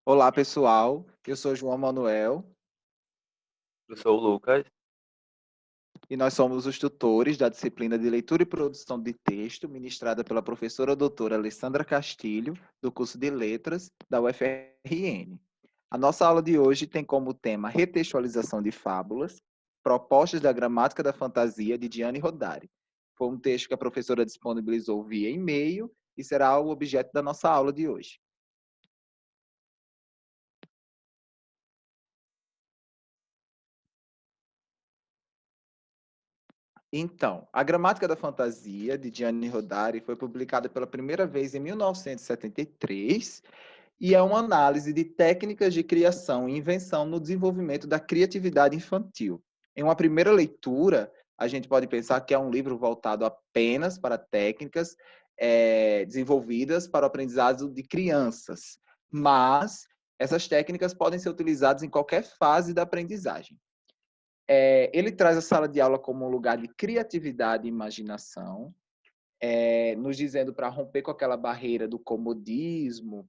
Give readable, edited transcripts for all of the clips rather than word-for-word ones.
Olá, pessoal. Eu sou João Manuel Eu sou o Lucas. e nós somos os tutores da disciplina de Leitura e Produção de Texto, ministrada pela professora doutora Alessandra Castilho, do curso de Letras da UFRN. A nossa aula de hoje tem como tema Retextualização de Fábulas, Propostas da Gramática da Fantasia, de Gianni Rodari. Foi um texto que a professora disponibilizou via e-mail e será o objeto da nossa aula de hoje. Então, A Gramática da Fantasia, de Gianni Rodari, foi publicada pela primeira vez em 1973 e é uma análise de técnicas de criação e invenção no desenvolvimento da criatividade infantil. Em uma primeira leitura, a gente pode pensar que é um livro voltado apenas para técnicas desenvolvidas para o aprendizado de crianças, mas essas técnicas podem ser utilizadas em qualquer fase da aprendizagem. Ele traz a sala de aula como um lugar de criatividade e imaginação, nos dizendo para romper com aquela barreira do comodismo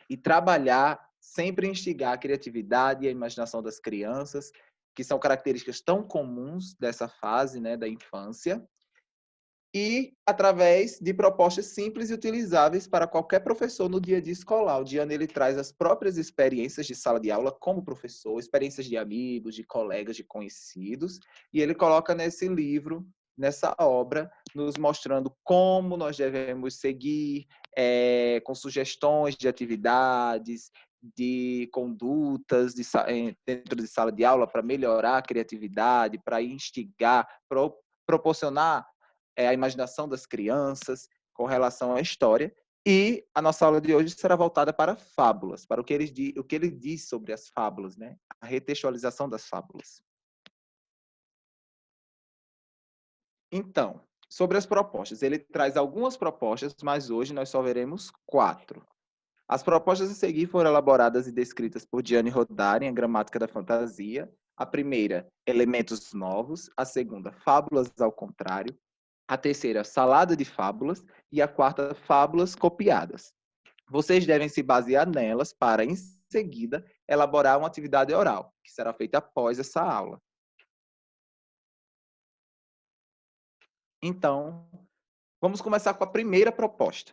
e trabalhar, sempre instigar a criatividade e a imaginação das crianças, que são características tão comuns dessa fase, né, da infância, e através de propostas simples e utilizáveis para qualquer professor no dia a dia escolar. O Diana ele traz as próprias experiências de sala de aula como professor, experiências de amigos, de colegas, de conhecidos, e ele coloca nesse livro, nessa obra, nos mostrando como nós devemos seguir, com sugestões de atividades, de condutas dentro de sala de aula para melhorar a criatividade, para instigar, proporcionar a imaginação das crianças com relação à história. E a nossa aula de hoje será voltada para fábulas, para o que ele diz sobre as fábulas, né? A retextualização das fábulas. Então, sobre as propostas, ele traz algumas propostas, mas hoje nós só veremos 4. As propostas a seguir foram elaboradas e descritas por Gianni Rodari em A Gramática da Fantasia. A primeira, elementos novos. A segunda, fábulas ao contrário. A terceira, salada de fábulas. E a quarta, fábulas copiadas. Vocês devem se basear nelas para, em seguida, elaborar uma atividade oral, que será feita após essa aula. Então, vamos começar com a primeira proposta.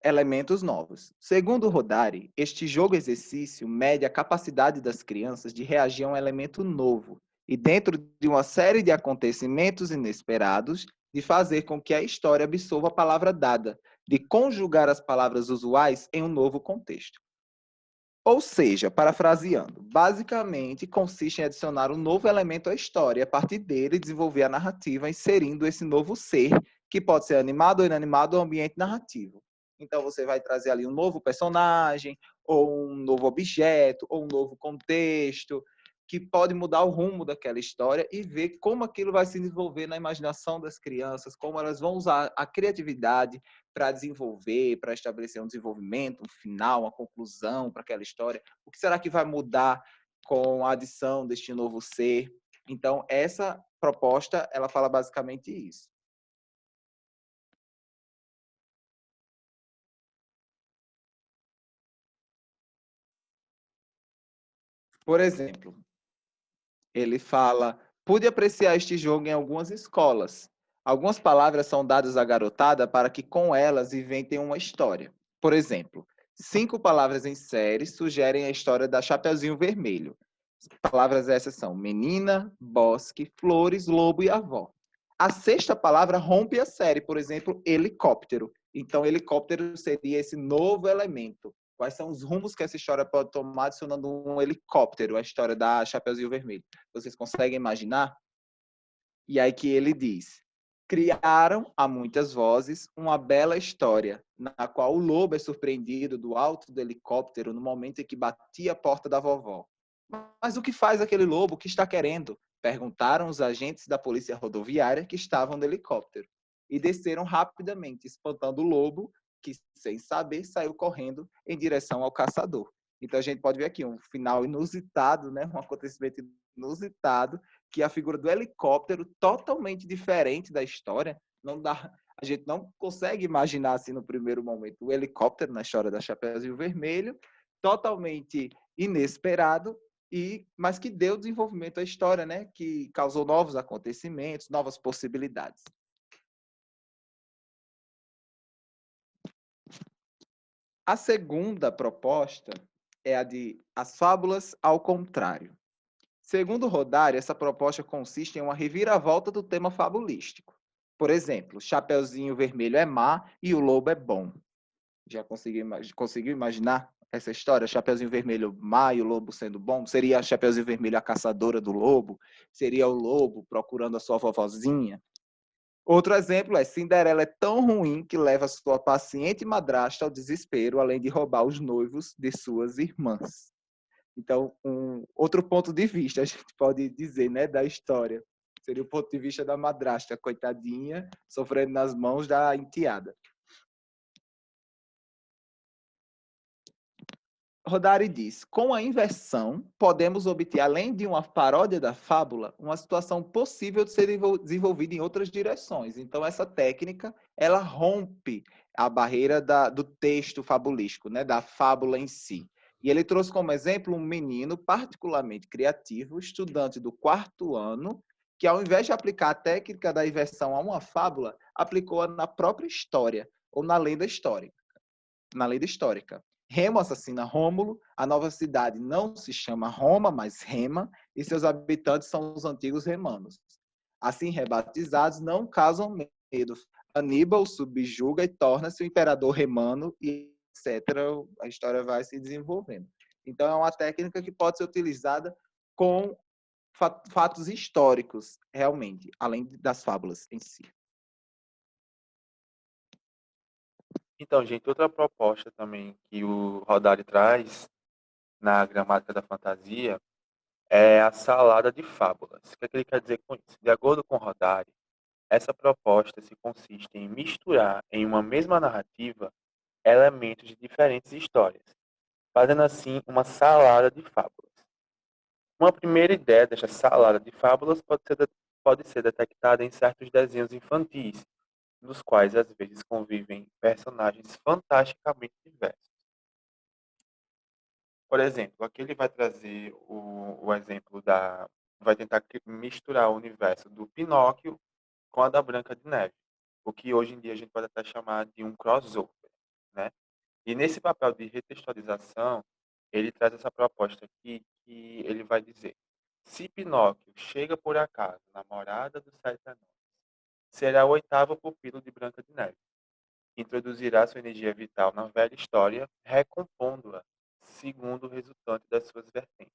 Elementos novos. Segundo Rodari, este jogo-exercício mede a capacidade das crianças de reagir a um elemento novo e, dentro de uma série de acontecimentos inesperados, de fazer com que a história absorva a palavra dada, de conjugar as palavras usuais em um novo contexto. Ou seja, parafraseando, basicamente consiste em adicionar um novo elemento à história e, a partir dele, desenvolver a narrativa inserindo esse novo ser, que pode ser animado ou inanimado, ao ambiente narrativo. Então, você vai trazer ali um novo personagem, ou um novo objeto, ou um novo contexto, que pode mudar o rumo daquela história e ver como aquilo vai se desenvolver na imaginação das crianças, como elas vão usar a criatividade para desenvolver, para estabelecer um desenvolvimento, um final, uma conclusão para aquela história. O que será que vai mudar com a adição deste novo ser? Então, essa proposta, ela fala basicamente isso. Por exemplo, ele fala: pude apreciar este jogo em algumas escolas. Algumas palavras são dadas à garotada para que com elas inventem uma história. Por exemplo, 5 palavras em série sugerem a história da Chapeuzinho Vermelho. As palavras essas são menina, bosque, flores, lobo e avó. A sexta palavra rompe a série, por exemplo, helicóptero. Então, helicóptero seria esse novo elemento. Quais são os rumos que essa história pode tomar adicionando um helicóptero, a história da Chapeuzinho Vermelho? Vocês conseguem imaginar? E aí que ele diz: criaram a muitas vozes uma bela história, na qual o lobo é surpreendido do alto do helicóptero no momento em que batia a porta da vovó. Mas o que faz aquele lobo? O que está querendo? Perguntaram os agentes da polícia rodoviária que estavam no helicóptero. E desceram rapidamente, espantando o lobo, que, sem saber, saiu correndo em direção ao caçador. Então a gente pode ver aqui um final inusitado, né? Um acontecimento inusitado, que a figura do helicóptero, totalmente diferente da história, não dá, a gente não consegue imaginar assim no primeiro momento o helicóptero na história da Chapeuzinho Vermelho, totalmente inesperado, mas que deu desenvolvimento à história, né? Que causou novos acontecimentos, novas possibilidades. A segunda proposta é a de as fábulas ao contrário. Segundo Rodari, essa proposta consiste em uma reviravolta do tema fabulístico. Por exemplo, Chapeuzinho Vermelho é má e o lobo é bom. Já conseguiu imaginar essa história? Chapeuzinho Vermelho má e o lobo sendo bom? Seria Chapeuzinho Vermelho a caçadora do lobo? Seria o lobo procurando a sua vovozinha? Outro exemplo é Cinderela é tão ruim que leva sua paciente madrasta ao desespero, além de roubar os noivos de suas irmãs. Então, outro ponto de vista, a gente pode dizer, né, da história. Seria o ponto de vista da madrasta, coitadinha, sofrendo nas mãos da enteada. Rodari diz: com a inversão, podemos obter, além de uma paródia da fábula, uma situação possível de ser desenvolvida em outras direções. Então, essa técnica, ela rompe a barreira do texto fabulístico, né, da fábula em si. E ele trouxe como exemplo um menino particularmente criativo, estudante do 4º ano, que ao invés de aplicar a técnica da inversão a uma fábula, aplicou-a na própria história, ou na lenda histórica. Remo assassina Rômulo, a nova cidade não se chama Roma, mas Rema, e seus habitantes são os antigos remanos. Assim rebatizados, não causam medo. Aníbal subjuga e torna-se o imperador remano, e etc. A história vai se desenvolvendo. Então, é uma técnica que pode ser utilizada com fatos históricos, realmente, além das fábulas em si. Então, gente, outra proposta também que o Rodari traz na gramática da fantasia é a salada de fábulas. O que é que ele quer dizer com isso? De acordo com Rodari, essa proposta se consiste em misturar em uma mesma narrativa elementos de diferentes histórias, fazendo assim uma salada de fábulas. Uma primeira ideia desta salada de fábulas pode ser detectada em certos desenhos infantis, nos quais às vezes convivem personagens fantasticamente diversos. Por exemplo, aqui ele vai trazer o exemplo vai tentar misturar o universo do Pinóquio com a da Branca de Neve, o que hoje em dia a gente pode até chamar de um crossover, né? E nesse papel de retextualização, ele traz essa proposta aqui que ele vai dizer: se Pinóquio chega por acaso na morada dos 7 anões, será o 8º pupilo de Branca de Neve. Introduzirá sua energia vital na velha história, recompondo-a, segundo o resultante das suas vertentes,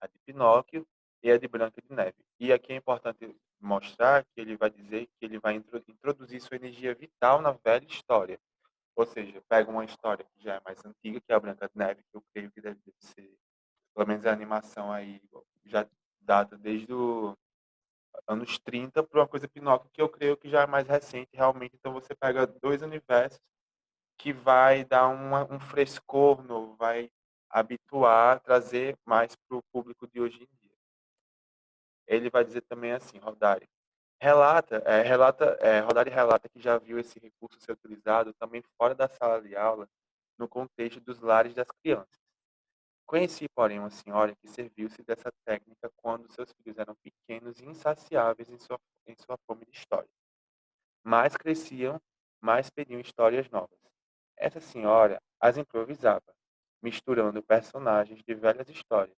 a de Pinóquio e a de Branca de Neve. E aqui é importante mostrar que ele vai dizer que ele vai introduzir sua energia vital na velha história. Ou seja, pega uma história que já é mais antiga, que é a Branca de Neve, que eu creio que deve ser, pelo menos a animação aí, já data desde os anos 30 para uma coisa Pinóquio, que eu creio que já é mais recente, realmente. Então você pega dois universos que vai dar um frescor novo, vai habituar, trazer mais para o público de hoje em dia. Ele vai dizer também assim, Rodari, Rodari relata que já viu esse recurso ser utilizado também fora da sala de aula, no contexto dos lares das crianças. Conheci, porém, uma senhora que serviu-se dessa técnica quando seus filhos eram pequenos e insaciáveis em sua fome de história. Mais cresciam, mais pediam histórias novas. Essa senhora as improvisava, misturando personagens de velhas histórias.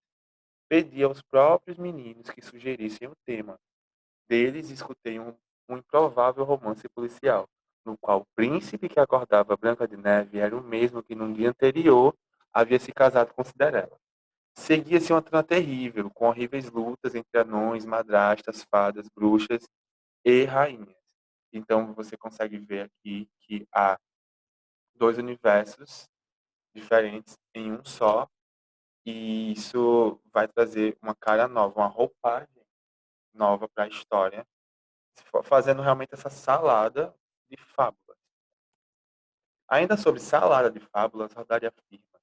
Pedia aos próprios meninos que sugerissem o tema. Deles escutei um improvável romance policial, no qual o príncipe que acordava Branca de Neve era o mesmo que no dia anterior havia se casado com Cinderela. Seguia-se uma trama terrível, com horríveis lutas entre anões, madrastas, fadas, bruxas e rainhas. Então você consegue ver aqui que há dois universos diferentes em um só, e isso vai trazer uma cara nova, uma roupagem nova para a história, fazendo realmente essa salada de fábulas. Ainda sobre salada de fábulas, Rodari afirma: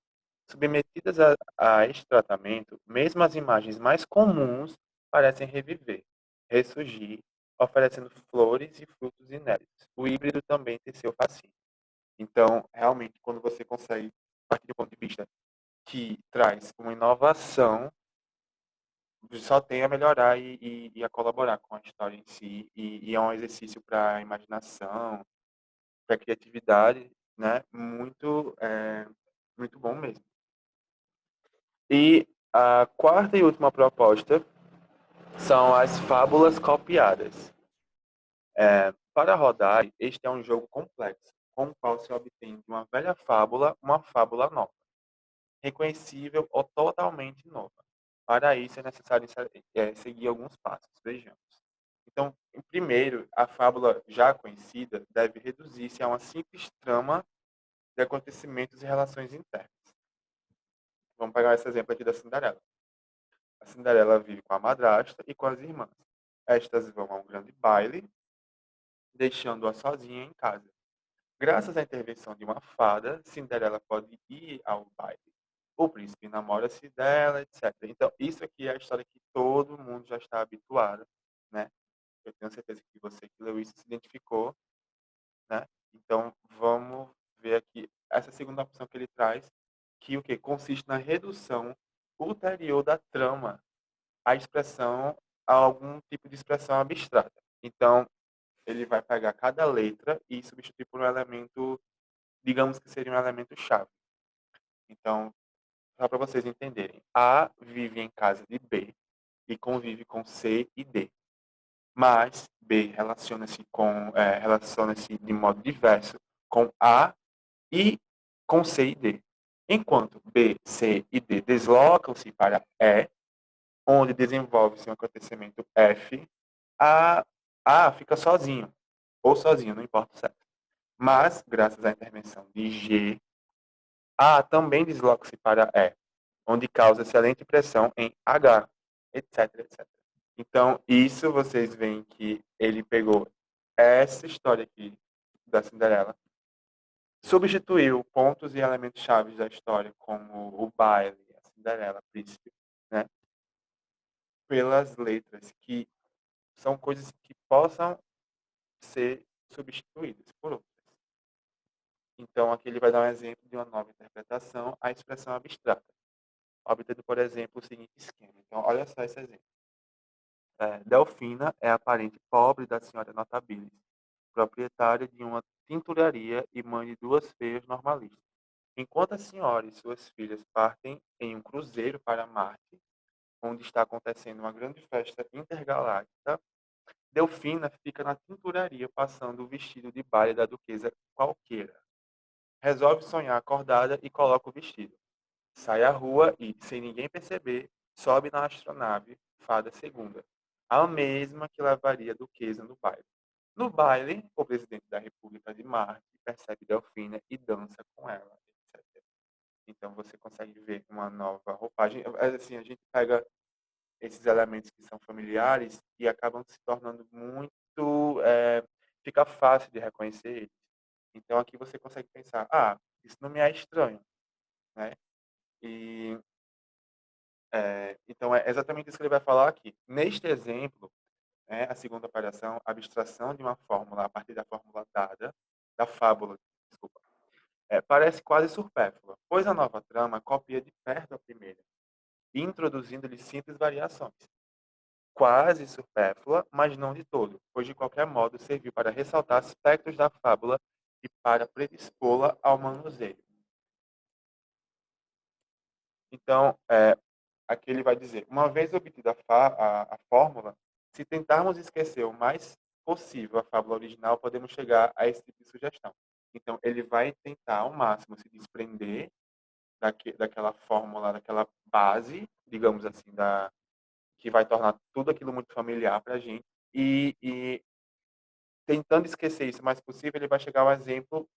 submetidas a este tratamento, mesmo as imagens mais comuns parecem reviver, ressurgir, oferecendo flores e frutos inéditos. O híbrido também tem seu fascínio. Então, realmente, quando você consegue partir do ponto de vista que traz uma inovação, só tem a melhorar e a colaborar com a história em si, e é um exercício para a imaginação, para a criatividade, né? Muito bom mesmo. E a quarta e última proposta são as fábulas copiadas. Para rodar, este é um jogo complexo, com o qual se obtém de uma velha fábula uma fábula nova, reconhecível ou totalmente nova. Para isso é necessário seguir alguns passos. Vejamos. Então, primeiro, a fábula já conhecida deve reduzir-se a uma simples trama de acontecimentos e relações internas. Vamos pegar esse exemplo aqui da Cinderela. A Cinderela vive com a madrasta e com as irmãs. Estas vão a um grande baile, deixando-a sozinha em casa. Graças à intervenção de uma fada, Cinderela pode ir ao baile. O príncipe namora-se dela, etc. Então, isso aqui é a história que todo mundo já está habituado, né? Eu tenho certeza que você que leu isso se identificou, né? Então, vamos ver aqui essa segunda opção que ele traz, que o que consiste na redução ulterior da trama à expressão, a algum tipo de expressão abstrata. Então, ele vai pegar cada letra e substituir por um elemento, digamos que seria um elemento chave. Então, só para vocês entenderem, A vive em casa de B e convive com C e D. Mas B relaciona-se de modo diverso com A e com C e D. Enquanto B, C e D deslocam-se para E, onde desenvolve-se um acontecimento F, A fica sozinho, ou sozinho, não importa o sexo. Mas, graças à intervenção de G, A também desloca-se para E, onde causa excelente pressão em H, etc, etc. Então, isso vocês veem que ele pegou essa história aqui da Cinderela, substituiu pontos e elementos chaves da história, como o baile, a Cinderela, a príncipe, né, pelas letras, que são coisas que possam ser substituídas por outras. Então, aqui ele vai dar um exemplo de uma nova interpretação à expressão abstrata, obtendo, por exemplo, o seguinte esquema. Então, olha só esse exemplo. Delfina é a parente pobre da senhora Notabilis, proprietária de uma tinturaria e mãe de duas feias normalistas. Enquanto a senhora e suas filhas partem em um cruzeiro para Marte, onde está acontecendo uma grande festa intergaláctica, Delfina fica na tinturaria passando o vestido de baile da duquesa qualquer. Resolve sonhar acordada e coloca o vestido. Sai à rua e, sem ninguém perceber, sobe na astronave Fada Segunda, a mesma que levaria a duquesa no baile. No baile, o presidente da República de Marte percebe Delfina e dança com ela, etc. Então você consegue ver uma nova roupagem. Assim, a gente pega esses elementos que são familiares e acabam se tornando muito. Fica fácil de reconhecer eles. Então aqui você consegue pensar: isso não me é estranho, né? E então é exatamente isso que ele vai falar aqui. Neste exemplo, né, a segunda operação, a abstração de uma fórmula a partir da fórmula dada, da fábula, desculpa, parece quase supérflua, pois a nova trama copia de perto a primeira, introduzindo-lhe simples variações. Quase supérflua, mas não de todo, pois de qualquer modo serviu para ressaltar aspectos da fábula e para predispô-la ao manuseio. Então, aqui ele vai dizer, uma vez obtida a fórmula, se tentarmos esquecer o mais possível a fábula original, podemos chegar a esse tipo de sugestão. Então, ele vai tentar ao máximo se desprender daquela fórmula, daquela base, digamos assim, que vai tornar tudo aquilo muito familiar para a gente, e tentando esquecer isso o mais possível, ele vai chegar ao exemplo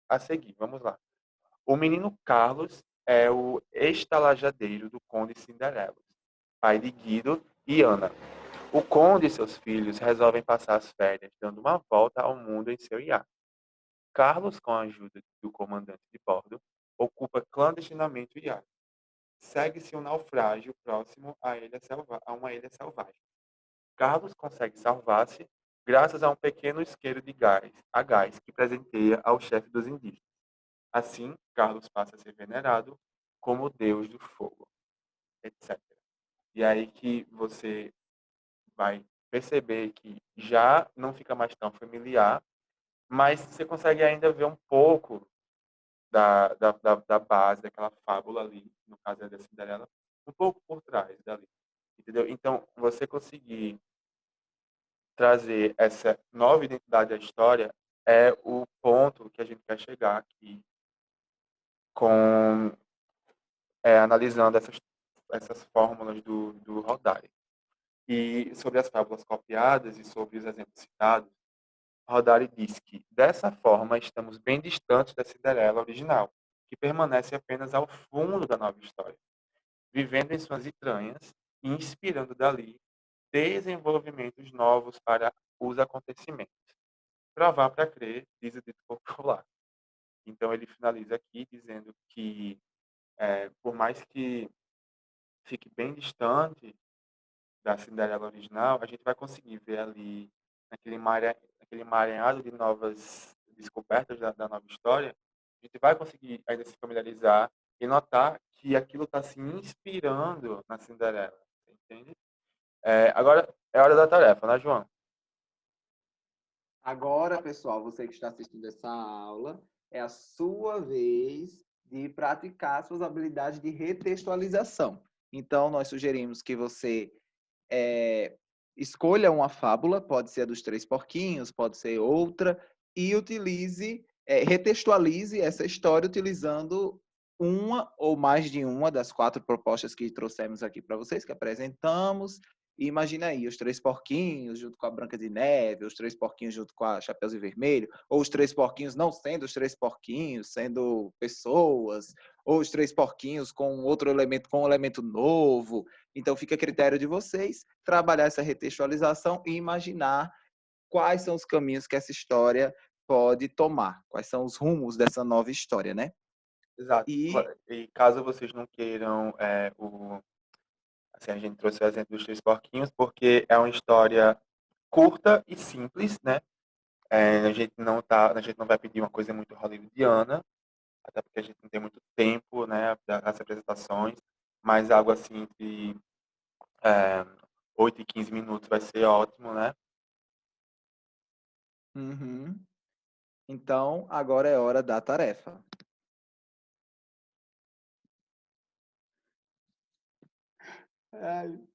a seguir. Vamos lá. O menino Carlos é o estalajadeiro do conde Cinderela, pai de Guido e Ana. O conde e seus filhos resolvem passar as férias dando uma volta ao mundo em seu iate. Carlos, com a ajuda do comandante de bordo, ocupa clandestinamente o iate. Segue-se um naufrágio próximo a uma ilha selvagem. Carlos consegue salvar-se graças a um pequeno isqueiro de gás que presenteia ao chefe dos indígenas. Assim, Carlos passa a ser venerado como o deus do fogo, etc. E aí que você vai perceber que já não fica mais tão familiar, mas você consegue ainda ver um pouco da base, daquela fábula ali, no caso é da Cinderela, um pouco por trás dali, entendeu? Então, você conseguir trazer essa nova identidade à história é o ponto que a gente quer chegar aqui com analisando essas fórmulas do Rodari. E sobre as fábulas copiadas e sobre os exemplos citados, Rodari diz que, dessa forma, estamos bem distantes da Cinderela original, que permanece apenas ao fundo da nova história, vivendo em suas entranhas e inspirando dali desenvolvimentos novos para os acontecimentos. Provar para crer, diz o dito popular. Então ele finaliza aqui dizendo que, por mais que fique bem distante da Cinderela original, a gente vai conseguir ver ali, naquele emaranhado de novas descobertas da nova história, a gente vai conseguir ainda se familiarizar e notar que aquilo está se inspirando na Cinderela, entende? Agora é hora da tarefa, né, João? Agora, pessoal, você que está assistindo essa aula, é a sua vez de praticar suas habilidades de retextualização. Então, nós sugerimos que você escolha uma fábula, pode ser a dos Três Porquinhos, pode ser outra, e retextualize essa história utilizando uma ou mais de uma das 4 propostas que trouxemos aqui para vocês, que apresentamos. E imagina aí, os Três Porquinhos junto com a Branca de Neve, os Três Porquinhos junto com a Chapeuzinho Vermelho, ou os Três Porquinhos não sendo os Três Porquinhos, sendo pessoas, ou os Três Porquinhos com outro elemento, com um elemento novo. Então fica a critério de vocês trabalhar essa retextualização e imaginar quais são os caminhos que essa história pode tomar, quais são os rumos dessa nova história, né? Exato. E E caso vocês não queiram, assim, a gente trouxe o exemplo dos Três Porquinhos, porque é uma história curta e simples, né? A gente não vai pedir uma coisa muito hollywoodiana, até porque a gente não tem muito tempo, né, das apresentações, mas algo assim de é, 8 e 15 minutos vai ser ótimo, né? uhum, então agora é hora da tarefa. Ai,